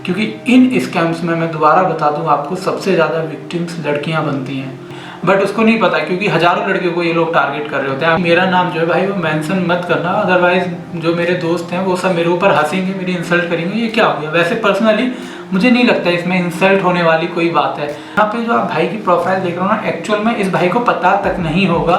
क्योंकि इन स्कैम्स में मैं दोबारा बता दूं आपको सबसे ज़्यादा विक्टिम्स लड़कियां बनती हैं, बट उसको नहीं पता क्योंकि हज़ारों लड़कियों को ये लोग टारगेट कर रहे होते हैं। मेरा नाम जो है भाई वो मेंशन मत करना, अदरवाइज जो मेरे दोस्त हैं वो सब मेरे ऊपर हंसेंगे, मेरी इंसल्ट करेंगे, ये क्या हो गया। वैसे पर्सनली मुझे नहीं लगता इसमें इंसल्ट होने वाली कोई बात है। यहाँ पे जो आप भाई की प्रोफाइल देख रहे हो ना, एक्चुअल में इस भाई को पता तक नहीं होगा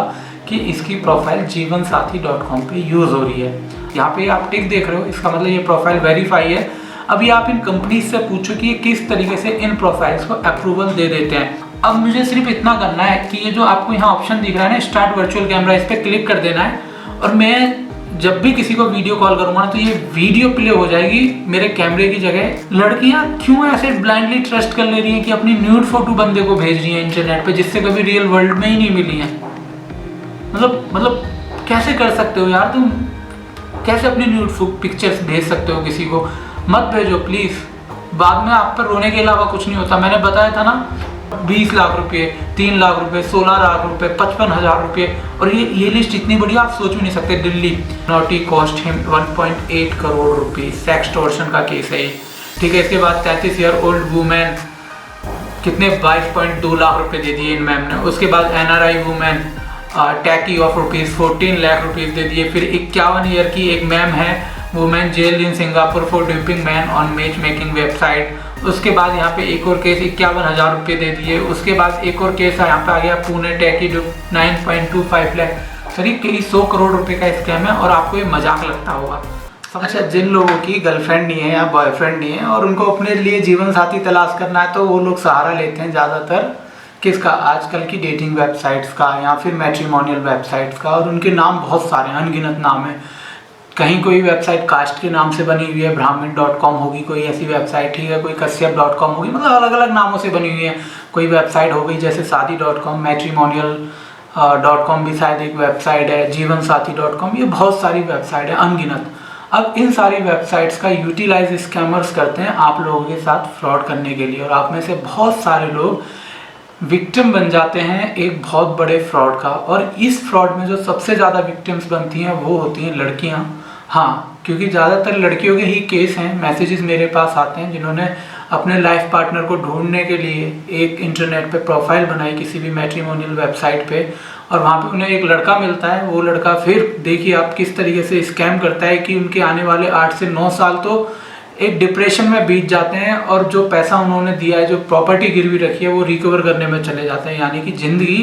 कि इसकी प्रोफाइल जीवनसाथी.com पे यूज़ हो रही है। यहाँ पे आप टिक देख रहे हो, इसका मतलब ये प्रोफाइल वेरीफाई है। अभी आप इन कंपनीज से पूछो कि ये किस तरीके से इन प्रोफाइल्स को अप्रूवल दे देते हैं। अब मुझे सिर्फ इतना करना है कि ये जो आपको यहाँ ऑप्शन दिख रहा है ना, स्टार्ट वर्चुअल कैमरा, इस पर क्लिक कर देना है और मैं जब भी किसी को वीडियो कॉल करूंगा ना तो ये वीडियो प्ले हो जाएगी मेरे कैमरे की जगह। लड़कियां क्यों ऐसे ब्लाइंडली ट्रस्ट कर ले रही हैं कि अपनी न्यूड फोटो बंदे को भेज रही हैं इंटरनेट पे, जिससे कभी रियल वर्ल्ड में ही नहीं मिली हैं। मतलब कैसे कर सकते हो यार तुम, कैसे अपनी न्यूड पिक्चर्स भेज सकते हो किसी को। मत भेजो प्लीज़, बाद में आप पर रोने के अलावा कुछ नहीं होता। मैंने बताया था ना 20 लाख रुपए, 3 लाख रुपए, 16 लाख रुपए, 55,000 रुपए, और ये लिस्ट इतनी बड़ी आप सोच भी नहीं सकते। Delhi naughty cost him 1.8 crore रुपए, सेक्सटॉर्शन का केस है ये, ठीक है। इसके बाद 33 ईयर ओल्ड वुमेन, कितने 22.2 लाख रुपए दे दिए इन मैम ने। उसके बाद NRI women, techie of ₹14 lakh rupees दे दिए। फिर 51 ईयर की एक मैम है, women jail in Singapore for duping man on match making website. उसके बाद यहाँ पे एक और केस 51,000 रुपये दे दिए। उसके बाद एक और केस यहाँ पे आ गया पुणे टैकी 9.25 लाख, सॉरी कई 100 करोड़ रुपए का स्कैम है और आपको ये मजाक लगता होगा। अच्छा, जिन लोगों की गर्लफ्रेंड नहीं है या बॉयफ्रेंड नहीं है और उनको अपने लिए जीवन साथी तलाश करना है तो वो लोग सहारा लेते हैं ज़्यादातर किसका, आजकल की डेटिंग वेबसाइट्स का या फिर मैट्रिमोनियल वेबसाइट्स का। और उनके नाम बहुत सारे हैं, अनगिनत नाम है। कहीं कोई वेबसाइट कास्ट के नाम से बनी हुई है, brahmin.com होगी कोई ऐसी वेबसाइट, ठीक है, कोई kashyap.com होगी, मतलब अलग अलग नामों से बनी हुई है। कोई वेबसाइट हो गई जैसे शादी.com, matrimonial.com भी शायद एक वेबसाइट है, जीवनसाथी.com, ये बहुत सारी वेबसाइट है अनगिनत। अब इन सारी वेबसाइट्स का यूटिलाइज स्कैमर्स करते हैं आप लोगों के साथ फ्रॉड करने के लिए, और आप में से बहुत सारे लोग विक्टिम बन जाते हैं एक बहुत बड़े फ्रॉड का। और इस फ्रॉड में जो सबसे ज़्यादा विक्टिम्स बनती हैं वो होती हैं लड़कियां। हाँ, क्योंकि ज़्यादातर लड़कियों के ही केस हैं, मैसेजेस मेरे पास आते हैं जिन्होंने अपने लाइफ पार्टनर को ढूंढने के लिए एक इंटरनेट पे प्रोफाइल बनाई किसी भी मैट्रिमोनियल वेबसाइट पे, और वहाँ पे उन्हें एक लड़का मिलता है। वो लड़का फिर देखिए आप किस तरीके से स्कैम करता है कि उनके आने वाले 8 से 9 साल तो एक डिप्रेशन में बीत जाते हैं, और जो पैसा उन्होंने दिया है, जो प्रॉपर्टी गिरवी रखी है, वो रिकवर करने में चले जाते हैं। यानी कि ज़िंदगी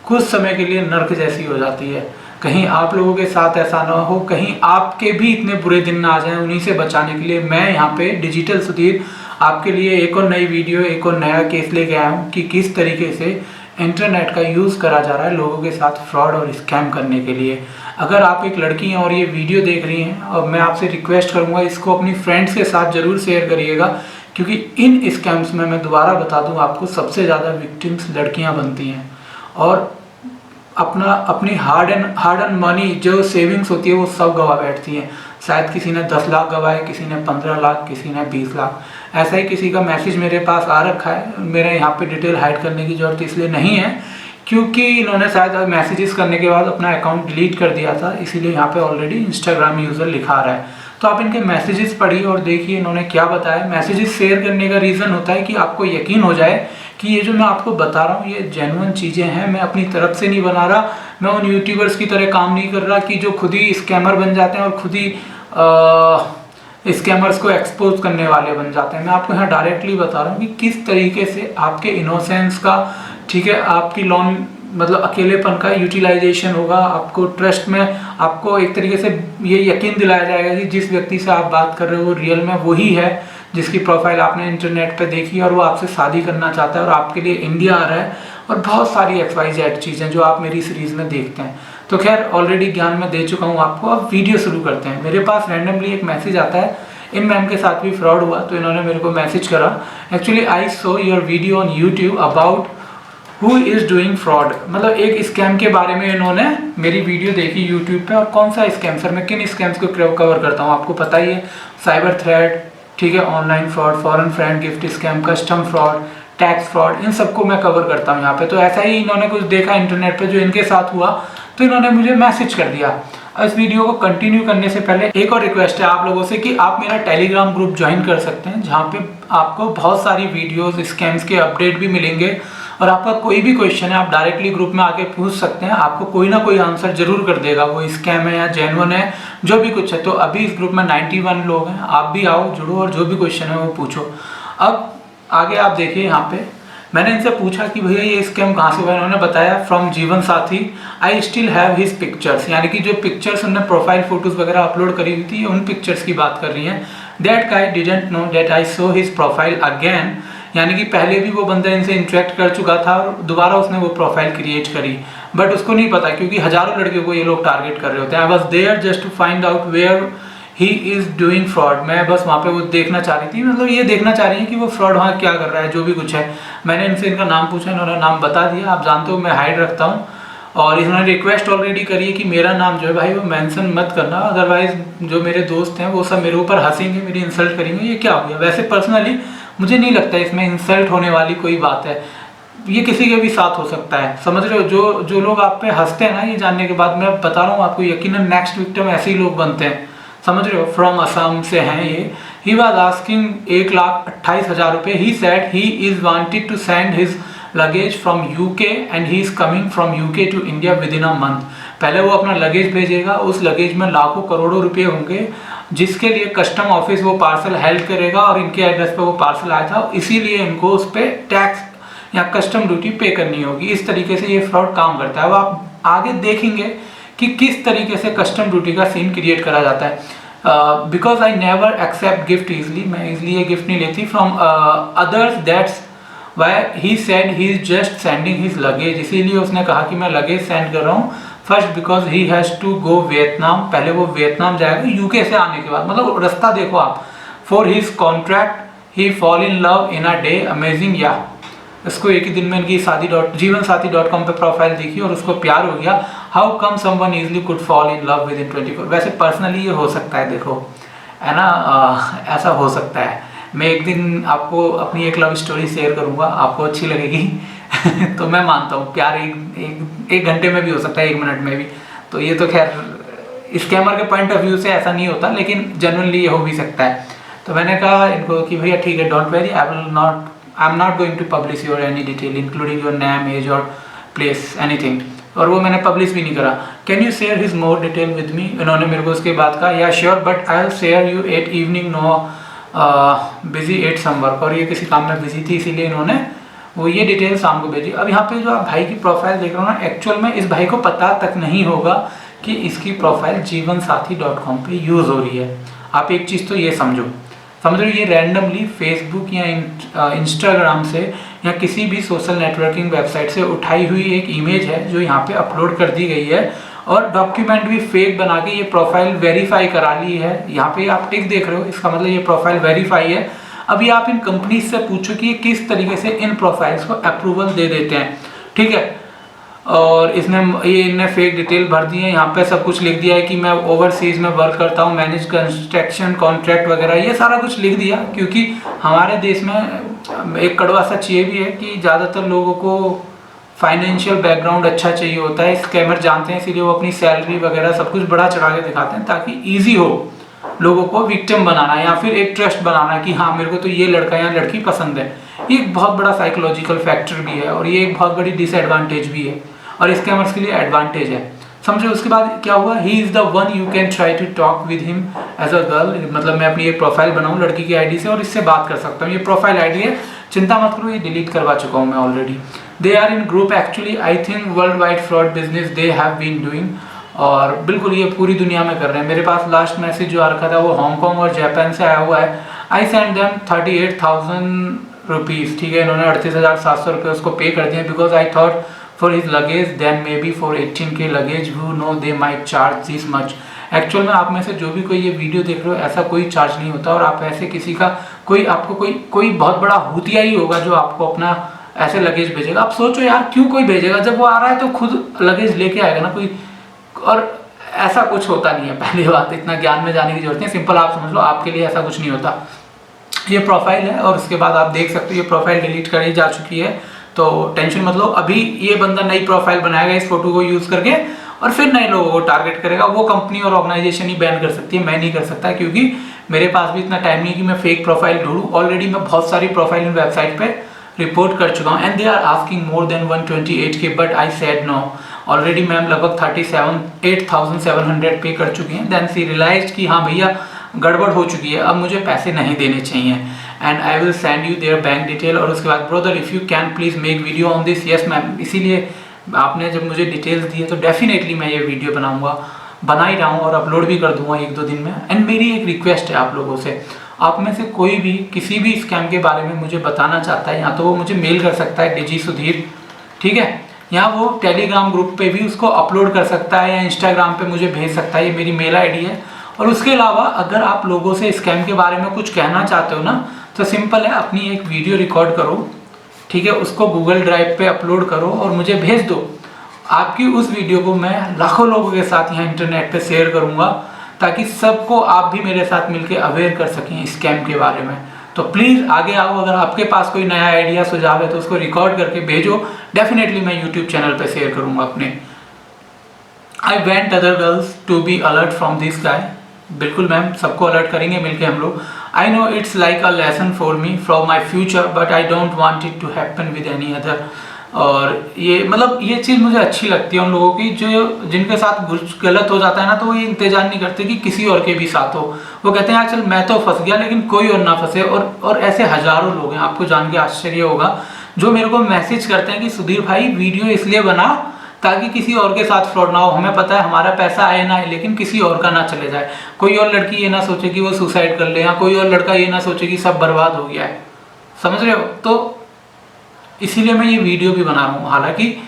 कुछ समय के लिए नर्क जैसी हो जाती है। कहीं आप लोगों के साथ ऐसा ना हो, कहीं आपके भी इतने बुरे दिन ना आ जाएं। उन्हीं से बचाने के लिए मैं यहाँ पे डिजिटल सुधीर आपके लिए एक और नई वीडियो, एक और नया केस लेके आया हूँ कि किस तरीके से इंटरनेट का यूज़ करा जा रहा है लोगों के साथ फ्रॉड और स्कैम करने के लिए। अगर आप एक लड़की हैं और ये वीडियो देख रही हैं, और मैं आपसे रिक्वेस्ट करूँगा इसको अपनी फ्रेंड्स के साथ ज़रूर शेयर करिएगा, क्योंकि इन स्कैम्स में मैं दोबारा बता दूँ आपको सबसे ज़्यादा विक्टिम्स लड़कियाँ बनती हैं, और अपनी हार्ड एंड मनी जो सेविंग्स होती है वो सब गवा बैठती हैं। शायद किसी ने 10 लाख गवाए, किसी ने 15 लाख, किसी ने 20 लाख। ऐसा ही किसी का मैसेज मेरे पास आ रखा है। मेरे यहाँ पे डिटेल हाइड करने की ज़रूरत इसलिए नहीं है क्योंकि इन्होंने शायद मैसेजेस करने के बाद अपना अकाउंट डिलीट कर दिया था, इसीलिए यहाँ पे ऑलरेडी इंस्टाग्राम यूज़र लिखा रहा है। तो आप इनके मैसेजेस पढ़िए और देखिए इन्होंने क्या बताया। मैसेजेस शेयर करने का रीज़न होता है कि आपको यकीन हो जाए कि ये जो मैं आपको बता रहा हूँ ये जेन्युइन चीज़ें हैं, मैं अपनी तरफ से नहीं बना रहा, मैं उन यूट्यूबर्स की तरह काम नहीं कर रहा कि जो खुद ही स्कैमर बन जाते हैं और खुद ही स्कैमर्स को एक्सपोज करने वाले बन जाते हैं। मैं आपको यहाँ डायरेक्टली बता रहा हूँ कि किस तरीके से आपके इनोसेंस का, ठीक है, आपकी लोन मतलब अकेलेपन का यूटिलाइजेशन होगा। आपको ट्रस्ट में आपको एक तरीके से ये यकीन दिलाया जाएगा कि जिस व्यक्ति से आप बात कर रहे हो वो रियल में वही है जिसकी प्रोफाइल आपने इंटरनेट पे देखी और वो आपसे शादी करना चाहता है और आपके लिए इंडिया आ रहा है, और बहुत सारी XYZ चीज़ें जो आप मेरी सीरीज़ में देखते हैं। तो खैर ऑलरेडी ज्ञान मैं दे चुका हूँ आपको। अब वीडियो शुरू करते हैं। मेरे पास रैंडमली एक मैसेज आता है, इन मैम के साथ भी फ्रॉड हुआ तो इन्होंने मेरे को मैसेज करा, actually I so your video on YouTube about who is doing fraud. मतलब एक स्कैम के बारे में इन्होंने मेरी वीडियो देखी यूट्यूब पे। और कौन सा स्कैम सर, मैं किन स्कैम्स को कवर करता हूँ आपको पता ही है, साइबर थ्रेट, ठीक है, online fraud, foreign friend gift scam, custom fraud, tax fraud, इन सबको मैं कवर करता हूँ यहाँ पे। तो ऐसा ही इन्होंने कुछ देखा इंटरनेट पे जो इनके साथ हुआ तो इन्होंने मुझे मैसेज कर दिया। इस वीडियो को कंटिन्यू करने से पहले एक और रिक्वेस्ट है आप लोगों से कि आप मेरा टेलीग्राम ग्रुप ज्वाइन कर सकते हैं, जहाँ पे आपको बहुत सारी वीडियोस स्कैम्स के अपडेट भी मिलेंगे और आपका कोई भी क्वेश्चन है आप डायरेक्टली ग्रुप में आके पूछ सकते हैं, आपको कोई ना कोई आंसर जरूर कर देगा, वो स्कैम है या जेन्युइन है जो भी कुछ है। तो अभी इस ग्रुप में 91 लोग हैं, आप भी आओ जुड़ो और जो भी क्वेश्चन है वो पूछो। अब आगे आप देखिए, यहाँ पे मैंने इनसे पूछा कि भैया ये स्कैम कहाँ से हुआ, इन्होंने बताया फ्रॉम जीवन साथी, I still have his pictures, यानी कि जो पिक्चर्स उन्होंने प्रोफाइल फोटोज वगैरह अपलोड करी हुई थी उन पिक्चर्स की बात कर रही हैं। That guy didn't know that I so his profile again, यानी कि पहले भी वो बंदा इनसे इंटरेक्ट कर चुका था और दोबारा उसने वो प्रोफाइल क्रिएट करी, बट उसको नहीं पता क्योंकि हजारों लड़कियों को ये लोग टारगेट कर रहे होते हैं। I was there just to find out where he is doing fraud, मैं बस वहाँ पे वो देखना चाह रही थी, मतलब ये देखना चाह रही है कि वो फ्रॉड वहाँ क्या कर रहा है जो भी कुछ है। मैंने इनसे इनका नाम पूछा, इन्होंने नाम बता दिया, आप जानते हो मैं हाइड रखता हूँ, और इन्होंने रिक्वेस्ट ऑलरेडी करी है कि मेरा नाम जो है भाई वो मेंशन मत करना, अदरवाइज जो मेरे दोस्त हैं वो सब मेरे ऊपर हंसेंगे, मेरी इंसल्ट करेंगे। ये क्या हो गया? वैसे पर्सनली मुझे नहीं लगता इसमें इंसल्ट होने वाली कोई बात है, ये किसी के भी साथ हो सकता है, समझ रहे हो। जो लोग आप पे हंसते हैं ना ये जानने के बाद, मैं बता रहा हूँ आपको यकीनन नेक्स्ट विक्टिम ऐसे ही लोग बनते हैं, समझ रहे हो। फ्रॉम असम से हैं ये। ही वॉज आस्किंग 1,28,000 रुपये। He said he is wanted to send his luggage from UK and he is coming from UK to India within a month. पहले वो अपना लगेज भेजेगा, उस लगेज में लाखों करोड़ों रुपए होंगे, जिसके लिए कस्टम ऑफिस वो पार्सल हेल्प करेगा और इनके एड्रेस पे वो पार्सल आया था, इसीलिए इनको उस पर टैक्स या कस्टम ड्यूटी पे करनी होगी। इस तरीके से ये फ्रॉड काम करता है। अब आप आगे देखेंगे कि किस तरीके से कस्टम ड्यूटी का सीन क्रिएट करा जाता है। Because I never accept gift easily, मैं इजली ये गिफ्ट नहीं लेती from others, that's why he said he is just sending his luggage, इसीलिए उसने कहा कि मैं लगेज सेंड कर रहा हूँ। First because he has to go Vietnam, पहले वो वियतनाम जाएगा यूके से आने के बाद, मतलब रास्ता देखो आप। For his contract he fall in love in a day, amazing. या इसको एक ही दिन में इनकी जीवनसाथी.com पे प्रोफाइल देखी और उसको प्यार हो गया। How come someone easily could fall in love with in 24। वैसे पर्सनली ये हो सकता है, देखो है ना, ऐसा हो सकता है। मैं एक दिन आपको अपनी एक लव स्टोरी शेयर करूंगा, आपको अच्छी लगेगी तो मैं मानता हूँ प्यार एक घंटे में भी हो सकता है, 1 मिनट में भी। तो ये तो खैर स्कैमर के पॉइंट ऑफ व्यू से ऐसा नहीं होता, लेकिन जनरली ये हो भी सकता है। तो मैंने कहा इनको कि भैया ठीक है, don't worry, I am not going to publish your any detail including your name, age और प्लेस, एनीथिंग। और वो मैंने पब्लिश भी नहीं करा। Can you share his more detail with me, इन्होंने मेरे को उसके बाद कहा yeah sure but I will share you at evening, no busy at some work, और ये किसी काम में बिजी थी इसीलिए इन्होंने वो ये डिटेल शाम को भेजी। अब यहाँ पे जो आप भाई की प्रोफाइल देख रहे हो ना, एक्चुअल में इस भाई को पता तक नहीं होगा कि इसकी प्रोफाइल जीवनसाथी.com पे यूज़ हो रही है। आप एक चीज़ तो ये समझो ये रैंडमली फेसबुक या इंस्टाग्राम से या किसी भी सोशल नेटवर्किंग वेबसाइट से उठाई हुई एक इमेज है जो यहाँ पे अपलोड कर दी गई है, और डॉक्यूमेंट भी फेक बना के ये प्रोफाइल वेरीफाई करा ली है। यहाँ पे आप टिक देख रहे हो, इसका मतलब ये प्रोफाइल वेरीफाई है। अभी आप इन कंपनीज से पूछो कि ये किस तरीके से इन प्रोफाइल्स को अप्रूवल दे देते हैं, ठीक है। और इनने फेक डिटेल भर दी है, यहाँ पे सब कुछ लिख दिया है कि मैं ओवरसीज में वर्क करता हूँ, मैनेज कंस्ट्रक्शन कॉन्ट्रैक्ट वगैरह, ये सारा कुछ लिख दिया। क्योंकि हमारे देश में एक कड़वा सच ये भी है कि ज़्यादातर लोगों को फाइनेंशियल बैकग्राउंड अच्छा चाहिए होता है, स्कैमर जानते हैं, इसीलिए वो अपनी सैलरी वगैरह सब कुछ बढ़ा चढ़ा के दिखाते हैं ताकि ईजी हो लोगों को विक्टिम बनाना या फिर एक ट्रस्ट बनाना कि हाँ मेरे को तो ये लड़का या लड़की पसंद है। ये एक बहुत बड़ा साइकोलॉजिकल फैक्टर भी है और ये एक बहुत बड़ी डिसएडवांटेज भी है, और स्कैमर्स के लिए एडवांटेज है, समझे। उसके बाद क्या हुआ, he is the one you can try to talk with him as a girl, मतलब मैं अपनी एक प्रोफाइल बनाऊँ लड़की की आईडी से और इससे बात कर सकता हूँ। ये प्रोफाइल आईडी है, चिंता मत करो, ये डिलीट करवा चुका हूँ मैं already. They are in group actually, I think world wide fraud business they have been doing, और बिल्कुल ये पूरी दुनिया में कर रहे हैं। मेरे पास लास्ट मैसेज जो आ रखा था वो हांगकॉन्ग और जापान से आया हुआ है। आई सेंड देम 38,000 रुपीज़, ठीक है। इन्होंने 38,700 रुपये उसको पे कर दिए, because I thought for his luggage then may be for 18K luggage who know they might charge this much. Actual में आप में से जो भी कोई ये वीडियो देख रहे हो, ऐसा कोई चार्ज नहीं होता, और आप ऐसे किसी का आपको कोई बहुत बड़ा हुतिया ही होगा जो आपको अपना ऐसे लगेज भेजेगा। आप सोचो यार, क्यों कोई भेजेगा, जब वो आ रहा है तो खुद लगेज लेके आएगा ना कोई, और ऐसा कुछ होता नहीं है। पहली बात, इतना ज्ञान में जाने की जरूरत नहीं, सिंपल आप समझ लो, आपके लिए ऐसा कुछ नहीं होता। ये प्रोफाइल है और उसके बाद आप देख सकते हो ये प्रोफाइल डिलीट करी जा चुकी है, तो टेंशन मत लो। अभी ये बंदा नई प्रोफाइल बनाएगा इस फोटो को यूज करके, और फिर नए लोगों को टारगेट करेगा। वो कंपनी और ऑर्गेनाइजेशन ही बैन कर सकती है, मैं नहीं कर सकता, क्योंकि मेरे पास भी इतना टाइम नहीं कि मैं फेक प्रोफाइल ढूंढूं। ऑलरेडी मैं बहुत सारी प्रोफाइल इन वेबसाइट पे रिपोर्ट कर चुका हूँ and they are asking more than 128K, but I said no. Already ma'am लगभग 8,700 पे कर चुकी हैं। देन सी रियलाइज कि हाँ भैया गड़बड़ हो चुकी है, अब मुझे पैसे नहीं देने चाहिए and I will send you there bank detail. और उसके बाद brother if you can please make video on this. Yes ma'am, इसीलिए आपने जब मुझे डिटेल्स दी है तो डेफिनेटली मैं ये वीडियो बनाऊंगा, बना ही रहा हूँ और अपलोड भी कर दूंगा 1-2 दिन में। एंड मेरी एक रिक्वेस्ट है आप लोगों से, आप में से कोई भी किसी भी स्कैम के बारे में मुझे बताना चाहता है, या तो वो मुझे मेल कर सकता है डिजी सुधीर, ठीक है, या वो टेलीग्राम ग्रुप पे भी उसको अपलोड कर सकता है, या इंस्टाग्राम पे मुझे भेज सकता है, ये मेरी मेल आईडी है। और उसके अलावा अगर आप लोगों से स्कैम के बारे में कुछ कहना चाहते हो ना, तो सिंपल है, अपनी एक वीडियो रिकॉर्ड करो, ठीक है, उसको गूगल ड्राइव पे अपलोड करो और मुझे भेज दो। आपकी उस वीडियो को मैं लाखों लोगों के साथ यहाँ इंटरनेट पे शेयर करूँगा, ताकि सबको आप भी मेरे साथ मिलकर अवेयर कर सकें स्कैम के बारे में। तो प्लीज़ आगे आओ, अगर आपके पास कोई नया आइडिया सुझाव है तो उसको रिकॉर्ड करके भेजो, डेफिनेटली मैं यूट्यूब चैनल पे शेयर करूँगा अपने। I went other girls to be alert from this guy. बिल्कुल मैम, सबको अलर्ट करेंगे मिलके हम लोग। I know it's like a lesson for me from my future, but I don't want it to happen with any other. और ये मतलब ये चीज़ मुझे अच्छी लगती है उन लोगों की जो जिनके साथ कुछ गलत हो जाता है ना, तो वो ये इंतजार नहीं करते कि किसी और के भी साथ हो। वो कहते हैं यार चल मैं तो फंस गया लेकिन कोई और ना फंसे। और ऐसे हजारों लोग हैं, आपको जान के आश्चर्य होगा, जो मेरे को मैसेज करते हैं कि सुधीर भाई वीडियो इसलिए बना ताकि किसी और के साथ फ्रॉड ना हो। हमें पता है हमारा पैसा आए ना आए, लेकिन किसी और का ना चले जाए। कोई और लड़की ये ना सोचे कि वो सुसाइड कर ले, या कोई और लड़का ये ना सोचे कि सब बर्बाद हो गया है। समझ रहे हो? तो इसीलिए मैं ये वीडियो भी बना रहा हूँ। हालांकि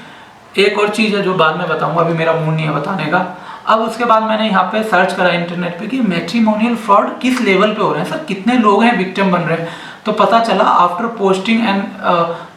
एक और चीज़ है जो बाद में बताऊंगा, अभी मेरा मूड नहीं है बताने का। अब उसके बाद मैंने यहाँ पे सर्च करा इंटरनेट पे कि मैट्रिमोनियल फ्रॉड किस लेवल पे हो रहे हैं सर, कितने लोग हैं विक्टिम बन रहे हैं। तो पता चला आफ्टर पोस्टिंग एंड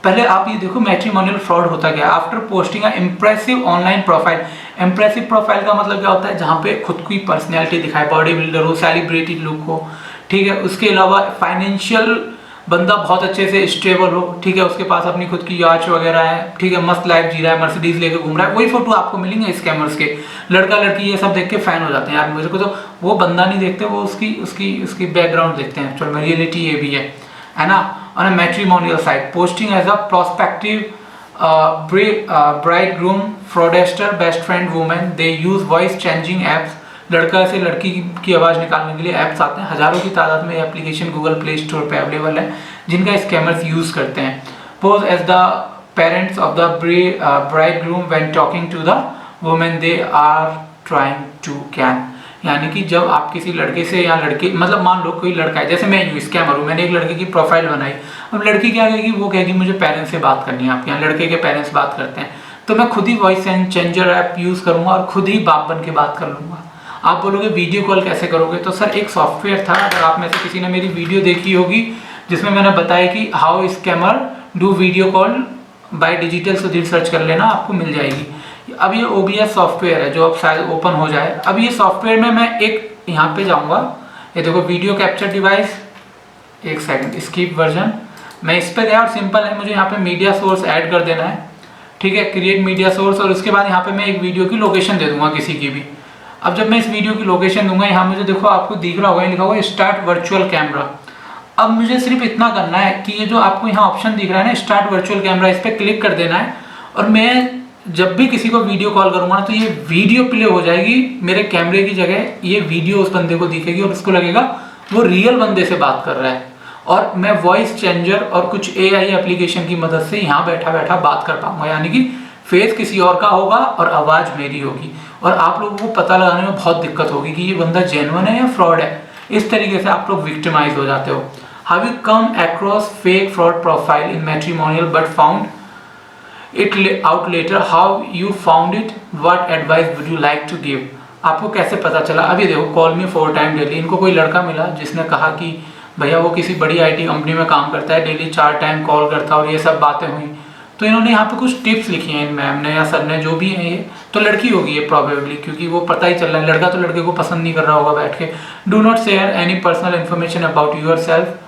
पहले आप ये देखो मैट्रिमोनियल फ्रॉड होता क्या है। After posting a impressive online profile. Impressive profile का मतलब क्या होता है, जहाँ पे खुद की पर्सनैलिटी दिखाए, बॉडी बिल्डर हो, सेलिब्रिटी लुक हो, ठीक है। उसके अलावा फाइनेंशियल बंदा बहुत अच्छे से स्टेबल हो, ठीक है, उसके पास अपनी खुद की याच वगैरह है, ठीक है, मस्त लाइफ जी रहा है, मर्सिडीज लेके घूम रहा है। वही फोटो आपको मिलेंगे स्कैमर्स के। लड़का लड़की ये सब देख के फैन हो जाते हैं यार मुझे को, तो वो बंदा नहीं देखते, वो उसकी बैकग्राउंड देखते हैं। चलो रियलिटी ये भी है ना। On a matrimonial site posting as a prospective bridegroom, fraudster, best friend women, they use voice changing apps. लड़का से लड़की की आवाज़ निकालने के लिए ऐप्स आते हैं, हज़ारों की तादाद में एप्लीकेशन गूगल प्ले स्टोर पे अवेलेबल है, जिनका स्कैमर्स यूज़ करते हैं। Pose as the parents of the bridegroom when talking to the women they are trying to con. यानी कि जब आप किसी लड़के से या लड़के, मतलब मान लो कोई लड़का है, जैसे मैं यूँ स्कैमर हूँ, मैंने एक लड़के की प्रोफाइल बनाई। अब लड़की क्या कहेगी, वो कहेगी मुझे पेरेंट्स से बात करनी है आपके यहाँ, लड़के के पेरेंट्स बात करते हैं, तो मैं खुद ही वॉइस चेंजर ऐप यूज़ करूँगा और खुद ही बाप बन के बात कर लूँगा। आप बोलोगे वीडियो कॉल कैसे करोगे, तो सर एक सॉफ्टवेयर था, अगर आप में से किसी ने मेरी वीडियो देखी होगी जिसमें मैंने बताया कि how scammer do video call by digital Sudhir, search कर लेना, आपको मिल जाएगी। अब ये OBS सॉफ्टवेयर है जो अब शायद ओपन हो जाए। अब ये सॉफ्टवेयर में मैं एक यहाँ पे जाऊँगा, ये देखो वीडियो कैप्चर डिवाइस, एक सेकंड, स्किप वर्जन, मैं इस पर गया और सिंपल है, मुझे यहाँ पे मीडिया सोर्स ऐड कर देना है, ठीक है, क्रिएट मीडिया सोर्स। और उसके बाद यहाँ पे मैं एक वीडियो की लोकेशन दे दूंगा किसी की भी। अब जब मैं इस वीडियो की लोकेशन दूंगा, यहाँ मुझे देखो आपको दिख रहा होगा, लिखा हुआ है स्टार्ट वर्चुअल कैमरा। अब मुझे सिर्फ इतना करना है कि ये जो आपको यहाँ ऑप्शन दिख रहा है ना, स्टार्ट वर्चुअल कैमरा, इस पर क्लिक कर देना है। और मैं जब भी किसी को वीडियो कॉल करूँगा ना, तो ये वीडियो प्ले हो जाएगी मेरे कैमरे की जगह, ये वीडियो उस बंदे को दिखेगी और उसको लगेगा वो रियल बंदे से बात कर रहा है। और मैं वॉइस चेंजर और कुछ AI एप्लीकेशन की मदद से यहाँ बैठा बैठा बात कर पाऊंगा, यानी कि फेस किसी और का होगा और आवाज़ मेरी होगी। और आप लोगों को पता लगाने में बहुत दिक्कत होगी कि ये बंदा जेन्युइन है या फ्रॉड है। इस तरीके से आप लोग विक्टिमाइज हो जाते हो। How you come across fake fraud profile in matrimonial but found it out later, how you found it, what advice would you like to give. आपको कैसे पता चला? अभी देखो, कॉल मी 4 टाइम डेली, इनको कोई लड़का मिला जिसने कहा कि भैया वो किसी बड़ी IT कंपनी में काम करता है, डेली 4 टाइम कॉल करता है, और ये सब बातें हुई। तो इन्होंने यहाँ पे कुछ टिप्स लिखी हैं इन मैम ने या सर ने, जो भी है, ये तो लड़की होगी ये प्रोबेबली, क्योंकि वो पता ही चल रहा है, लड़का तो लड़के को पसंद नहीं कर रहा होगा बैठ के। Do not share any personal information about yourself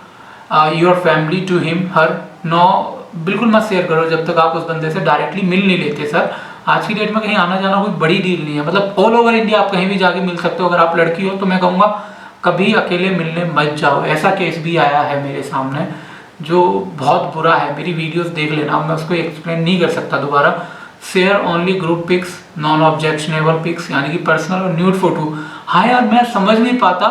your family to him her. No, बिल्कुल मत शेयर करो जब तक आप उस बंदे से डायरेक्टली मिल नहीं लेते सर। आज की डेट में कहीं आना जाना कोई बड़ी डील नहीं है, मतलब ऑल ओवर इंडिया आप कहीं भी जाके मिल सकते हो। अगर आप लड़की हो तो मैं कहूँगा कभी अकेले मिलने मत जाओ। ऐसा केस भी आया है मेरे सामने जो बहुत बुरा है, मेरी वीडियोस देख लेना, मैं उसको एक्सप्लेन नहीं कर सकता दोबारा। Share only group pics, non objectionable pics, यानी कि पर्सनल और न्यूड फोटो। हाँ यार, मैं समझ नहीं पाता,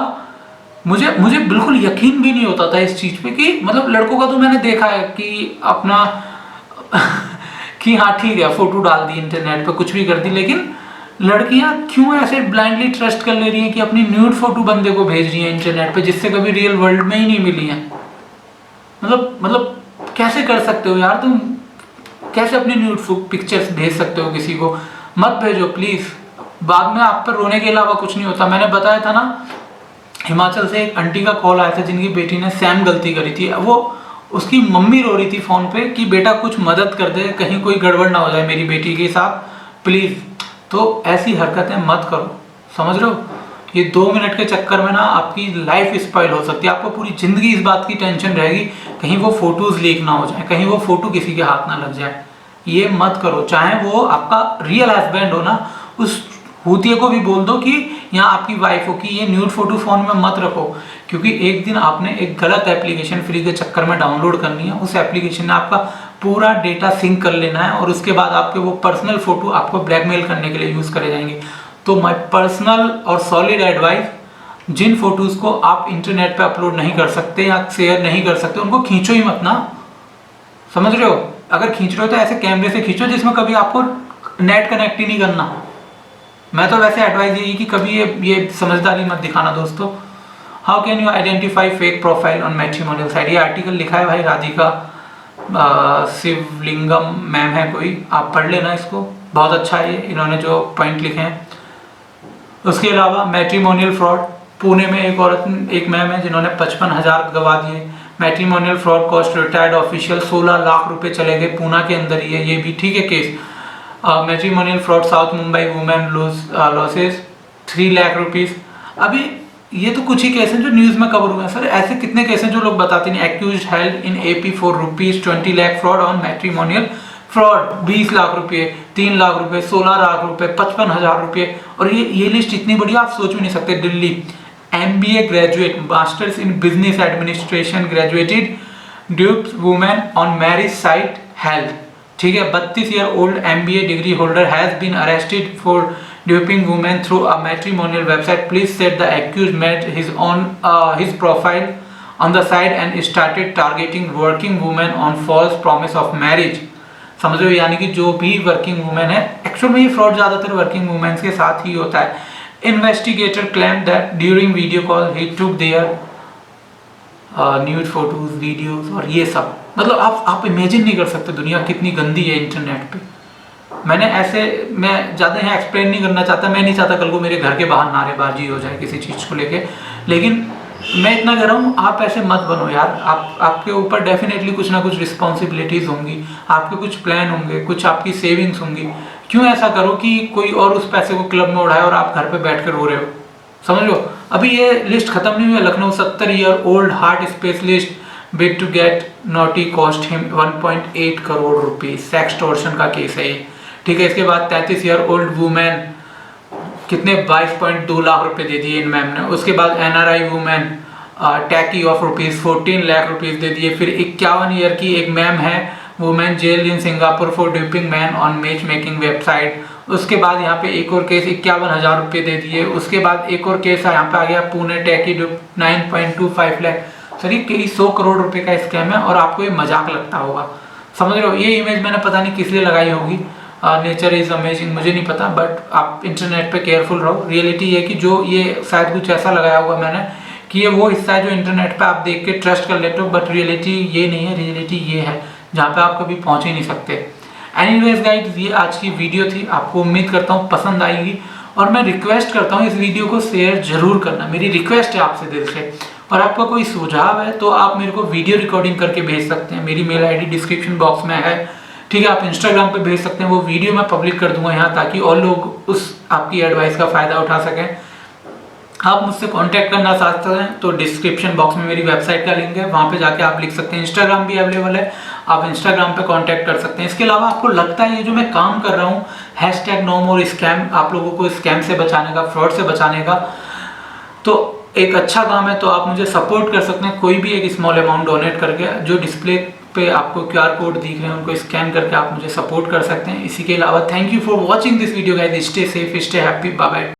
मुझे बिल्कुल यकीन भी नहीं होता था इस चीज़ पे कि मतलब लड़कों का तो मैंने देखा है कि अपना कि हाँ ठीक है फोटो डाल दी इंटरनेट पे, कुछ भी कर दी, लेकिन लड़कियां क्यों ऐसे ब्लाइंडली ट्रस्ट कर ले रही हैं कि अपनी न्यूड फोटो बंदे को भेज रही हैं इंटरनेट पे, जिससे कभी रियल वर्ल्ड में ही नहीं मिली हैं। मतलब कैसे कर सकते हो यार तुम, कैसे अपनी न्यूड पिक्चर्स भेज सकते हो किसी को? मत भेजो प्लीज, बाद में आप पर रोने के अलावा कुछ नहीं होता। मैंने बताया था ना, हिमाचल से एक आंटी का कॉल आया था जिनकी बेटी ने सेम गलती करी थी। वो उसकी मम्मी रो रही थी फोन पे कि बेटा कुछ मदद कर दे, कहीं कोई गड़बड़ ना हो जाए मेरी बेटी के साथ प्लीज। तो ऐसी हरकतें मत करो, समझ रहे हो? ये 2 मिनट के चक्कर में ना आपकी लाइफ स्पॉइल हो सकती है। आपको पूरी जिंदगी इस बात की टेंशन रहेगी कहीं वो फोटोज लीक ना हो जाए, कहीं वो फोटो किसी के हाथ ना लग जाए। ये मत करो। चाहे वो आपका रियल हस्बैंड हो ना, उस हुतिये को भी बोल दो कि यहाँ आपकी वाइफ हो कि ये न्यूड फोटो फोन में मत रखो, क्योंकि एक दिन आपने एक गलत एप्लीकेशन फ्री के चक्कर में डाउनलोड करनी है। उस एप्लीकेशन ने आपका पूरा डेटा सिंक कर लेना है और उसके बाद आपके वो पर्सनल फोटो आपको ब्लैकमेल करने के लिए यूज करे जाएंगे। तो माय पर्सनल और सॉलिड एडवाइस, जिन फोटोज को आप इंटरनेट पे अपलोड नहीं कर सकते या शेयर नहीं कर सकते उनको खींचो ही मत ना, समझ रहे हो? अगर खींच रहे हो तो ऐसे कैमरे से खींचो जिसमें कभी आपको नेट कनेक्ट ही नहीं करना। मैं तो वैसे एडवाइस यही कि कभी ये समझदारी मत दिखाना दोस्तों। How can you identify fake profile on matrimonial site? ये आर्टिकल लिखा है भाई राधिका शिवलिंगम मैम है कोई, आप पढ़ लेना इसको, बहुत अच्छा है ये इन्होंने जो पॉइंट लिखे हैं। उसके अलावा मैट्रिमोनियल फ्रॉड, पुणे में एक मैम है जिन्होंने 55,000 गवा दिए। Matrimonial fraud cost retired official 16 lakh रुपए चले गए, पूना के अंदर ही है ये भी, ठीक है case. Matrimonial fraud south Mumbai women losses 3 lakh rupees. अभी ये तो कुछ ही केस हैं जो न्यूज में कवर हुए हैं सर, ऐसे कितने केस हैं जो लोग बताते नहीं। Accused held in AP for rupees 20 lakh fraud on matrimonial fraud, 20 lakh रुपए, 3 लाख रुपए, 16 लाख रुपए, 55,000 रुपए। और ये लिस्ट इतनी बड़ी आप सोच भी नहीं सकते। Delhi MBA graduate, masters in business administration graduated, duped women on marriage site health, ठीक है। 32 year old MBA degree holder has been arrested for duping women through a matrimonial website. Police said the accused made his profile on the site and started targeting working women on false promise of marriage. समझ रहे हो? यानी कि जो भी working women है, actual में ये फ्रॉड ज्यादातर वर्किंग वुमेन्स के साथ ही होता है। Investigator claim that during video call he took there nude photos, videos और ये सब। मतलब आप इमेजिन नहीं कर सकते दुनिया कितनी गंदी है इंटरनेट पे। मैं ज़्यादा यहाँ एक्सप्लेन नहीं करना चाहता, मैं नहीं चाहता कल को मेरे घर के बाहर नारेबाजी हो जाए किसी चीज़ को लेके, लेकिन मैं इतना कह रहा हूँ आप ऐसे मत बनो यार। आपके ऊपर डेफिनेटली कुछ ना कुछ रिस्पॉन्सिबिलिटीज़ होंगी, आपके कुछ प्लान होंगे, कुछ आपकी सेविंग्स होंगी। क्यों ऐसा करो कि कोई और उस पैसे को क्लब में उड़ाए और आप घर पे बैठ कर रो रहे हो? समझ लो, अभी ये लिस्ट खत्म नहीं हुई है। Lucknow 70 year old heart specialist bid to get naughty cost him 1.8 crore rupees, sextortion का केस है ये, ठीक है। इसके बाद 33 ईयर ओल्ड वुमेन, कितने 22.2 लाख रुपए दे दिए इन मैम ने। उसके बाद NRI women techie of rupees 14 lakh rupees दे दिए। फिर 51 ईयर की एक मैम है women jail in Singapore for duping man on match making website. उसके बाद यहाँ पे एक और केस 51,000 रुपये दे दिए। उसके बाद एक और केस यहाँ पे आ गया पुणे टैकी 9.25 लाख। सर ये कई 100 करोड़ रुपए का स्कैम है और आपको ये मजाक लगता होगा, समझ रहे हो? ये इमेज मैंने पता नहीं किस लिए लगाई होगी, नेचर इज अमेजिंग, मुझे नहीं पता, बट आप इंटरनेट पे केयरफुल रहो। रियलिटी ये कि जो ये शायद कुछ ऐसा लगाया हुआ मैंने कि ये वो हिस्सा है जो इंटरनेट पे आप देख के ट्रस्ट कर लेते हो, बट रियलिटी ये नहीं है। रियलिटी ये है जहाँ पे आप कभी पहुँच ही नहीं सकते। एनीवेज गाइस, ये आज की वीडियो थी, आपको उम्मीद करता हूँ पसंद आएगी और मैं रिक्वेस्ट करता हूँ इस वीडियो को शेयर जरूर करना, मेरी रिक्वेस्ट है आपसे दिल से। और आपका कोई सुझाव है तो आप मेरे को वीडियो रिकॉर्डिंग करके भेज सकते हैं, मेरी मेल ID डिस्क्रिप्शन बॉक्स में है, ठीक है। आप इंस्टाग्राम पे भेज सकते हैं, वो वीडियो मैं पब्लिक कर दूंगा यहाँ, ताकि और लोग उस आपकी एडवाइस का फायदा उठा सकें। आप मुझसे कांटेक्ट करना चाहते हैं तो डिस्क्रिप्शन बॉक्स में मेरी वेबसाइट का लिंक है, वहाँ पे जाके आप लिख सकते हैं। इंस्टाग्राम भी अवेलेबल है, आप इंस्टाग्राम पे कांटेक्ट कर सकते हैं। इसके अलावा आपको लगता है ये जो मैं काम कर रहा हूँ #No more स्कैम, आप लोगों को स्कैम से बचाने का, फ्रॉड से बचाने का। तो एक अच्छा काम है, तो आप मुझे सपोर्ट कर सकते हैं कोई भी एक स्मॉल अमाउंट डोनेट करके। जो डिस्प्ले पे आपको QR कोड दिख रहे हैं उनको स्कैन करके आप मुझे सपोर्ट कर सकते हैं। इसी के अलावा thank you for watching this video guys. Stay safe, stay happy, bye bye.